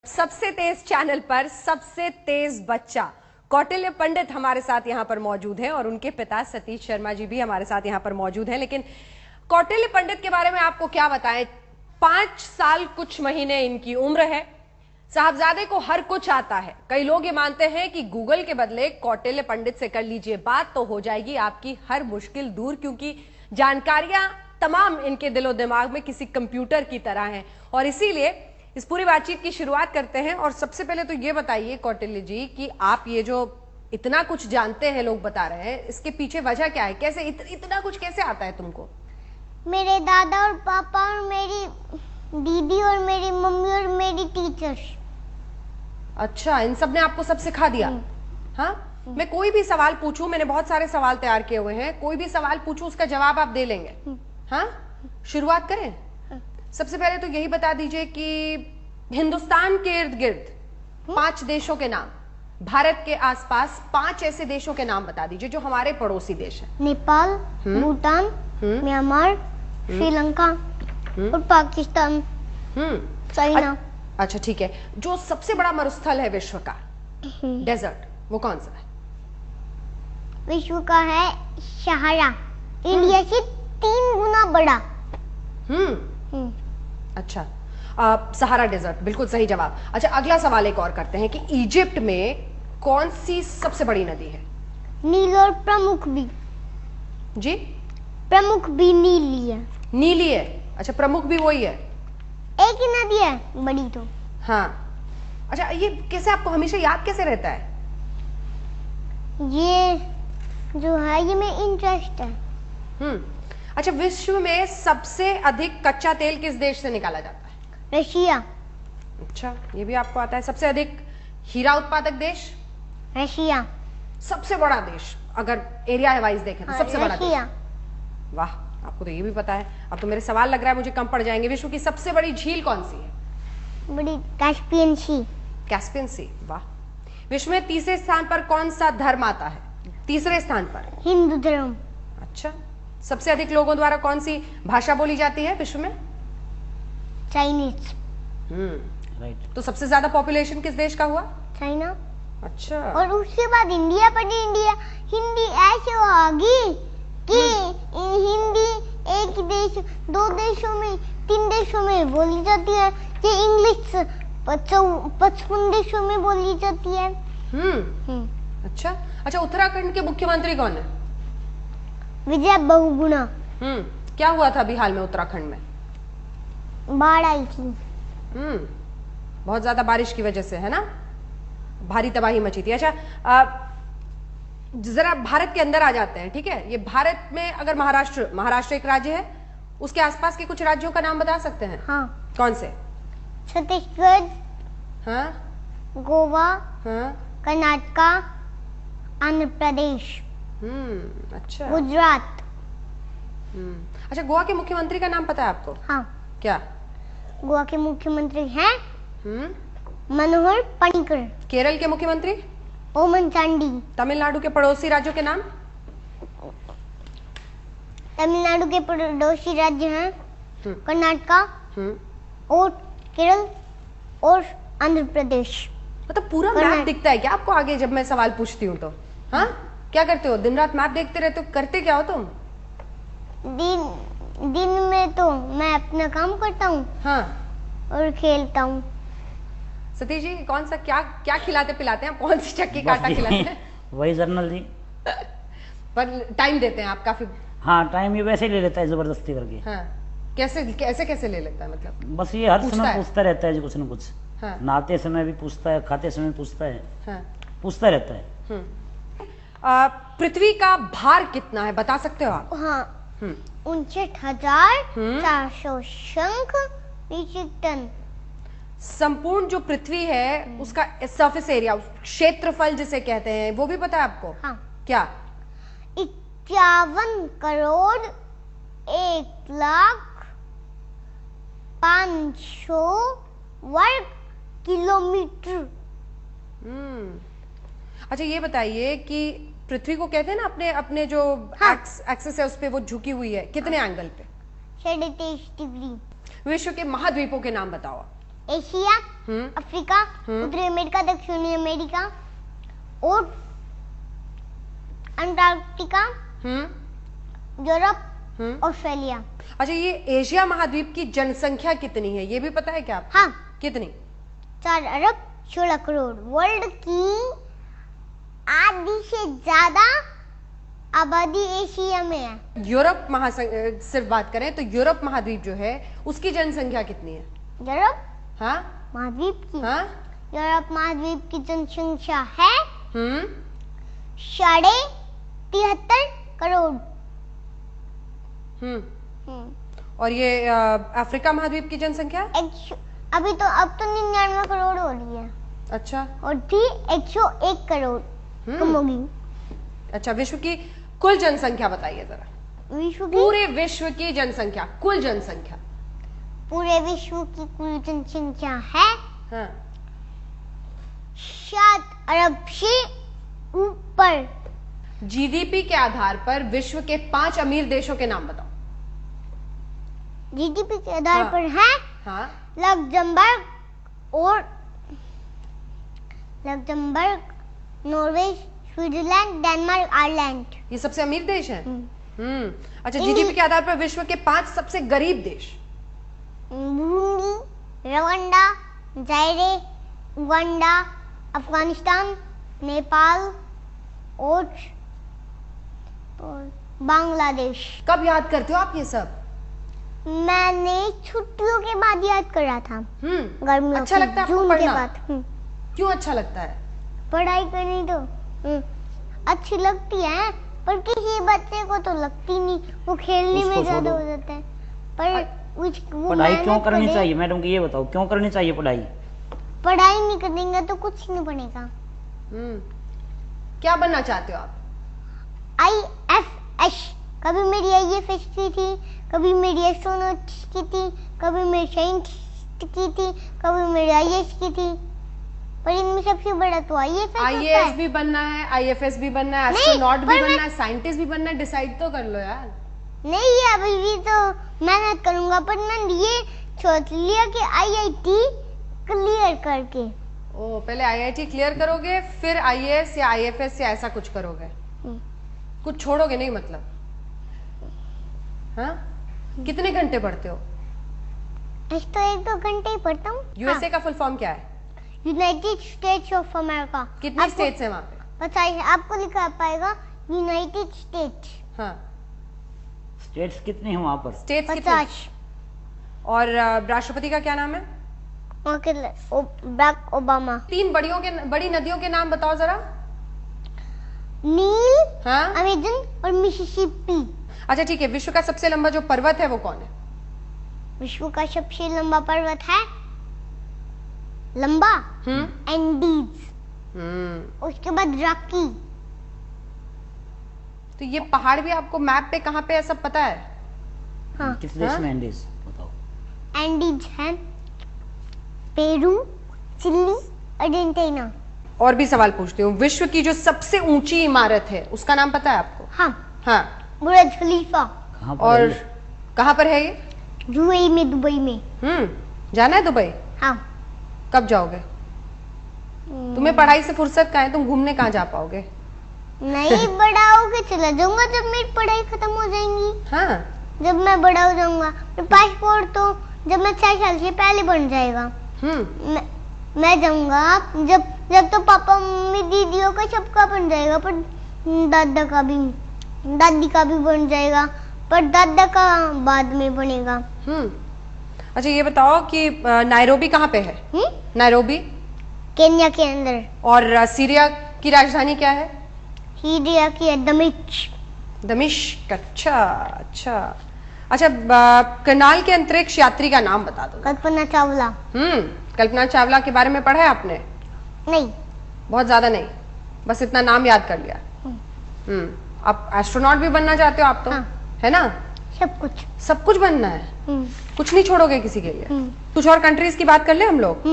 सबसे तेज चैनल पर सबसे तेज बच्चा कौटिल्य पंडित हमारे साथ यहां पर मौजूद हैं और उनके पिता सतीश शर्मा जी भी हमारे साथ यहां पर मौजूद हैं। लेकिन कौटिल्य पंडित के बारे में आपको क्या बताएं, 5 साल कुछ महीने इनकी उम्र है। साहबजादे को हर कुछ आता है। कई लोग ये मानते हैं कि गूगल के बदले कौटिल्य पंडित से कर लीजिए बात तो हो जाएगी आपकी हर मुश्किल दूर, क्योंकि जानकारियां तमाम इनके दिलो दिमाग में किसी कंप्यूटर की तरह हैं। और इसीलिए इस पूरी बातचीत की शुरुआत करते हैं। और सबसे पहले तो ये बताइए कौटिल्य जी कि आप ये जो इतना कुछ जानते हैं, लोग बता रहे हैं, इसके पीछे वजह क्या है? कैसे इतना कुछ कैसे आता है तुमको? मेरे दादा और पापा और मेरी दीदी और मेरी मम्मी और मेरी टीचर्स। अच्छा, इन सब ने आपको सब सिखा दिया? हाँ, मैं कोई भी सवाल पूछूं, मैंने बहुत सारे सवाल तैयार किए हुए हैं, कोई भी सवाल पूछूं उसका जवाब आप दे लेंगे? हाँ, शुरुआत करें। सबसे पहले तो यही बता दीजिए कि हिंदुस्तान के इर्द गिर्द 5 देशों के नाम, भारत के आसपास 5 ऐसे देशों के नाम बता दीजिए जो हमारे पड़ोसी देश हैं। नेपाल, भूटान, म्यांमार, श्रीलंका और पाकिस्तान, चाइना। अच्छा ठीक है, जो सबसे बड़ा मरुस्थल है विश्व का, डेजर्ट, वो कौन सा है? विश्व का है सहारा, इंडिया से 3 गुना बड़ा। अच्छा, सहारा डेजर्ट, बिल्कुल सही जवाब। अच्छा, अगला सवाल एक और करते हैं कि इजिप्ट में कौन सी सबसे बड़ी नदी है? नील और प्रमुख भी। जी, प्रमुख भी नीली है। नीली है? अच्छा, प्रमुख भी वही है? एक ही नदी है बड़ी तो। हाँ, अच्छा, ये कैसे आपको हमेशा याद कैसे रहता है? ये जो है ये मेरा इंटरेस्ट है। अच्छा, विश्व में सबसे अधिक कच्चा तेल किस देश से निकाला जाता है? रशिया। अच्छा, ये भी आपको आता है। सबसे अधिक हीरा उत्पादक देश? रशिया। सबसे बड़ा देश अगर एरिया वाइज देखें तो सबसे बड़ा देश? वाह, आपको तो ये भी पता है। अब तो मेरे सवाल लग रहा है मुझे कम पड़ जाएंगे। विश्व की सबसे बड़ी झील कौन सी है? बड़ी कैस्पियन सी। कैस्पियन सी, वाह। विश्व में तीसरे स्थान पर कौन सा धर्म आता है? तीसरे स्थान पर हिंदू धर्म। अच्छा, सबसे अधिक लोगों द्वारा कौन सी भाषा बोली जाती है विश्व में? चाइनीज। राइट। तो सबसे ज्यादा पॉपुलेशन किस देश का हुआ? चाइना। अच्छा, और उसके बाद इंडिया पर। इंडिया हिंदी ऐसे होगी कि हिंदी एक देश, 2 देशों में, 3 देशों में बोली जाती है। ये इंग्लिश 55 देशों में बोली जाती है। अच्छा अच्छा, उत्तराखंड के मुख्यमंत्री कौन है? विजय बहुगुणा। क्या हुआ था अभी हाल में उत्तराखंड में? बाढ़ आई थी। बहुत ज्यादा बारिश की वजह से, है ना? भारी तबाही मची थी। अच्छा, जरा भारत के अंदर आ जाते हैं, ठीक है? ये भारत में अगर महाराष्ट्र एक राज्य है, उसके आसपास के कुछ राज्यों का नाम बता सकते हैं? हाँ। कौन से? छत्तीसगढ़, हाँ, गोवा, हाँ, कर्नाटका, आंध्र प्रदेश, अच्छा, गुजरात। अच्छा, गोवा के मुख्यमंत्री का नाम पता है आपको? हाँ। क्या? गोवा के मुख्यमंत्री हैं मनोहर पर्रिकर। केरल के मुख्यमंत्री? ओमन चांडी। तमिलनाडु के पड़ोसी राज्यों के नाम? तमिलनाडु के पड़ोसी राज्य हैं कर्नाटका और केरल और आंध्र प्रदेश। मतलब पूरा मैप दिखता है क्या आपको आगे जब मैं सवाल पूछती हूँ तो? हाँ, क्या करते हो? दिन रात मैप देखते रहते हो? करते क्या हो तुम? दिन में तो मैं अपना काम करता हूँ। हाँ, और खेलता हूँ। सतीश जी, कौन सा क्या खिलाते पिलाते हैं? कौन सी चक्की काटा खिलाते हैं? वही जर्नल जी। पर टाइम देते हैं आप काफी? हाँ, टाइम ये वैसे ही ले लेता है जबरदस्ती करके। हाँ, कैसे ले लेता है मतलब? बस ये हर समय पूछता रहता है जी कुछ न कुछ। हाँ। नहाते समय भी पूछता है, खाते समय पूछता है। हाँ। पूछता रहता है। पृथ्वी का भार कितना है बता सकते हो आप? हाँ, 59,400 शंख मीट्रिक टन। संपूर्ण जो पृथ्वी है उसका सरफेस एरिया, क्षेत्रफल जिसे कहते हैं, वो भी पता है आपको? हाँ। क्या? 51 करोड़ 1,05,000 वर्ग किलोमीटर। अच्छा, ये बताइए कि पृथ्वी को कहते हैं ना अपने जो एक्सिस है उस पे वो झुकी हुई है, कितने एंगल पे? 23.5 डिग्री। विश्व के महाद्वीपों के नाम बताओ। एशिया, अफ्रीका, उत्तरी अमेरिका, दक्षिणी अमेरिका और अंटार्कटिका, यूरोप, ऑस्ट्रेलिया। अच्छा, ये एशिया महाद्वीप की जनसंख्या कितनी है, ये भी पता है क्या आपको? हाँ, कितनी? 4 अरब 16 करोड़। वर्ल्ड की आधी से ज्यादा आबादी एशिया में है। यूरोप सिर्फ बात करें तो यूरोप महाद्वीप जो है उसकी जनसंख्या कितनी है? यूरोप हाँ महाद्वीप की हाँ यूरोप महाद्वीप की जनसंख्या है 73.5 करोड़। और ये अफ्रीका महाद्वीप की जनसंख्या? अब तो 99 करोड़ हो रही है। अच्छा, और थी 101 करोड़ कम होगी। अच्छा, विश्व की कुल जनसंख्या बताइए जरा। विश्व की पूरे विश्व की जनसंख्या, कुल जनसंख्या। पूरे विश्व की कुल जनसंख्या है हाँ। 7 अरब से ऊपर। जीडीपी के आधार पर विश्व के 5 अमीर देशों के नाम बताओ। जीडीपी के आधार पर है हाँ। Luxembourg, Norway, Switzerland, Denmark, Ireland. ये सबसे अमीर देश है। अच्छा, जीडीपी के आधार पर विश्व के 5 सबसे गरीब देश? Burundi, Rwanda, जायरे, Uganda, Afghanistan, Nepal और बांग्लादेश। कब याद करते हो आप ये सब? मैंने छुट्टियों के बाद याद करा था। गर्मियों अच्छा लगता है आपको जून के पढ़ना? बाद। क्यों अच्छा लगता है? पढ़ाई करनी तो अच्छी लगती है, पर किसी बच्चे को तो लगती नहीं, वो खेलने में ज्यादा हो जाता है। पर पढ़ाई क्यों करनी चाहिए मैडम की, ये बताओ, क्यों करनी चाहिए पढ़ाई? पढ़ाई नहीं करेंगे तो कुछ नहीं बनेगा। क्या बनना चाहते हो आप? IFS। कभी मेरी IFS की थी, कभी मेरी एस्ट्रोनॉट की थी, कभी मेरी साइंटिस्ट की थी, कभी मेरी IAS की थी, पर इनमें सबसे बड़ा तो IAS भी बनना है, IFS भी बनना है, एस्ट्रोनॉट भी बनना है, साइंटिस्ट भी बनना है। डिसाइड तो कर लो यार। नहीं, अभी भी तो मेहनत करूंगा, पर मैंने ये सोच लिया कि IIT क्लियर करके। ओ, पहले IIT क्लियर करोगे, फिर IAS या IFS या ऐसा कुछ करोगे? कुछ छोड़ोगे नहीं मतलब? हाँ? कितने घंटे पढ़ते हो? तो 1-2 घंटे ही पढ़ता हूँ। USA का फुल फॉर्म क्या है? United states of America. कितनी स्टेट्स है वहाँ पे? पता है आपको लिखा पाएगा यूनाइटेड स्टेट्स। हाँ। स्टेट्स कितनी है वहाँ पर? स्टेट्स 50। और राष्ट्रपति का क्या नाम है? Barack Obama. 3 बड़ी नदियों के नाम बताओ जरा। नील, हाँ? अमेजन और मिसिसिपी। अच्छा ठीक है, विश्व का सबसे लंबा जो पर्वत है वो कौन है? विश्व का सबसे लंबा पर्वत है एंडीज। उसके बाद रॉकी। तो ये पहाड़ भी आपको मैप पे कहाँ पे है सब पता है? हाँ। किस देश में एंडीज बताओ? एंडीज है पेरू, चिली, अर्जेंटीना। और भी सवाल पूछती हूँ, विश्व की जो सबसे ऊंची इमारत है उसका नाम पता है आपको? हाँ। बुर्ज खलीफा। कहाँ पर और है ये? कहाँ पर है ये? UAE में, दुबई में। जाना है दुबई? हाँ। कब जाओगे? तुम्हें पढ़ाई से फुर्सत कहाँ है, तुम घूमने कहाँ जा पाओगे? नहीं, बड़ा होके चला जाऊंगा जब मेरी पढ़ाई खत्म हो जाएंगी। हाँ। जब मैं बड़ा हो जाऊंगा, पासपोर्ट तो जब मैं 6 साल से पहले बन जाएगा। मैं जाऊंगा जब तो पापा मम्मी दीदियों का सबका बन जाएगा, पर दादी का भी बन जाएगा, पर दादा का बाद में बनेगा। अच्छा ये बताओ कि नायरोबी कहाँ पे है? नायरोबी केन्या के अंदर। और सीरिया की राजधानी क्या है? सीरिया की दमिश्क। अच्छा, करनाल के अंतरिक्ष यात्री का नाम बता दो। कल्पना चावला। कल्पना चावला के बारे में पढ़ा है आपने? नहीं, बहुत ज्यादा नहीं, बस इतना नाम याद कर लिया। आप एस्ट्रोनॉट भी बनना चाहते हो आप तो? हाँ। है ना? सब कुछ बनना है। कुछ नहीं छोड़ोगे किसी के लिए? कुछ और कंट्रीज की बात कर ले हम लोग।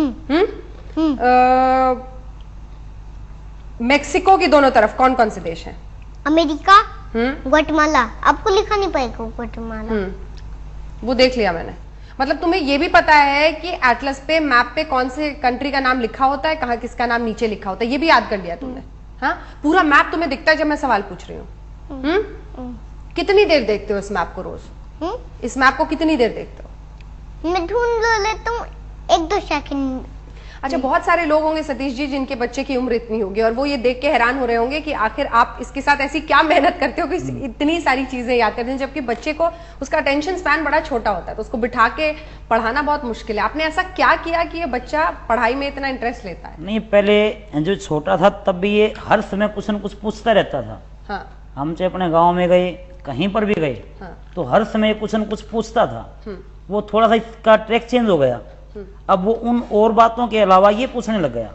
मेक्सिको की दोनों तरफ कौन कौन से देश हैं? America, Guatemala. आपको लिखा नहीं पाएगा ग्वाटेमाला। वो देख लिया मैंने। मतलब तुम्हें ये भी पता है कि एटलस पे, मैप पे कौन से कंट्री का नाम लिखा होता है, कहाँ किसका नाम नीचे लिखा होता है, ये भी याद कर लिया तुमने? हाँ, पूरा मैप तुम्हें दिखता है जब मैं सवाल पूछ रही हूँ? कितनी देर देखते हो इस मैप को रोज? इस मैप को कितनी देर देखते हो? मैं ढूंढ लेता हूँ 1-2 सेकंड। अच्छा, बहुत सारे लोग होंगे सतीश जी जिनके बच्चे की उम्र इतनी होगी और वो ये देख के हैरान हो रहे होंगे कि आखिर आप इसके साथ ऐसी क्या मेहनत करते हो कि इतनी सारी चीजें याद करते हैं, जबकि बच्चे को उसका अटेंशन स्पैन बड़ा छोटा होता है, तो उसको बिठा के पढ़ाना बहुत मुश्किल है। आपने ऐसा क्या किया कि ये बच्चा पढ़ाई में इतना इंटरेस्ट लेता है? नहीं, पहले जो छोटा था तब भी ये हर समय कुछ न कुछ पूछता रहता था। हाँ, हम चाहे अपने गाँव में गए, कहीं पर भी गए, हाँ, तो हर समय कुछ न कुछ पूछता था। वो थोड़ा सा इसका ट्रैक चेंज हो गया, अब वो उन और बातों के अलावा ये पूछने लग गया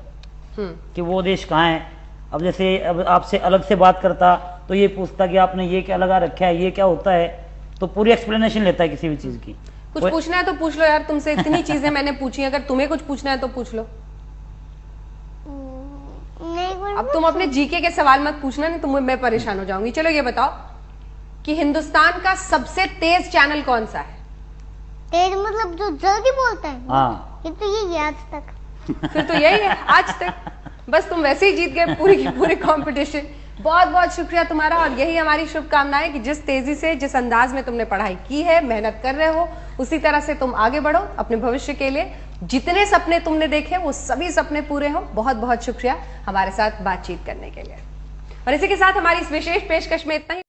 कि वो देश कहाँ है। अब जैसे अब आपसे अलग से बात करता तो ये पूछता कि आपने ये क्या लगा रखा है, ये क्या होता है, तो पूरी एक्सप्लेनेशन लेता है किसी भी चीज की। कुछ पूछना है तो पूछ लो यार, तुमसे इतनी चीजें मैंने पूछी, अगर तुम्हें कुछ पूछना है तो पूछ लो। नहीं, अब तुम अपने जीके के सवाल मत पूछना, नहीं तो मैं परेशान हो जाऊंगी। चलो ये बताओ कि हिंदुस्तान का सबसे तेज चैनल कौन सा है? तेज मतलब जो जल्दी बोलता है? हाँ, ये तो यही है आज तक। फिर तो यही है आज तक, बस तुम वैसे ही जीत गए पूरी की पूरी कंपटीशन। बहुत बहुत शुक्रिया तुम्हारा, और यही हमारी शुभकामनाएं कि जिस तेजी से, जिस अंदाज में तुमने पढ़ाई की है, मेहनत कर रहे हो, उसी तरह से तुम आगे बढ़ो अपने भविष्य के लिए। जितने सपने तुमने देखे वो सभी सपने पूरे हो। बहुत बहुत शुक्रिया हमारे साथ बातचीत करने के लिए। और इसी के साथ हमारी इस विशेष पेशकश में इतना ही।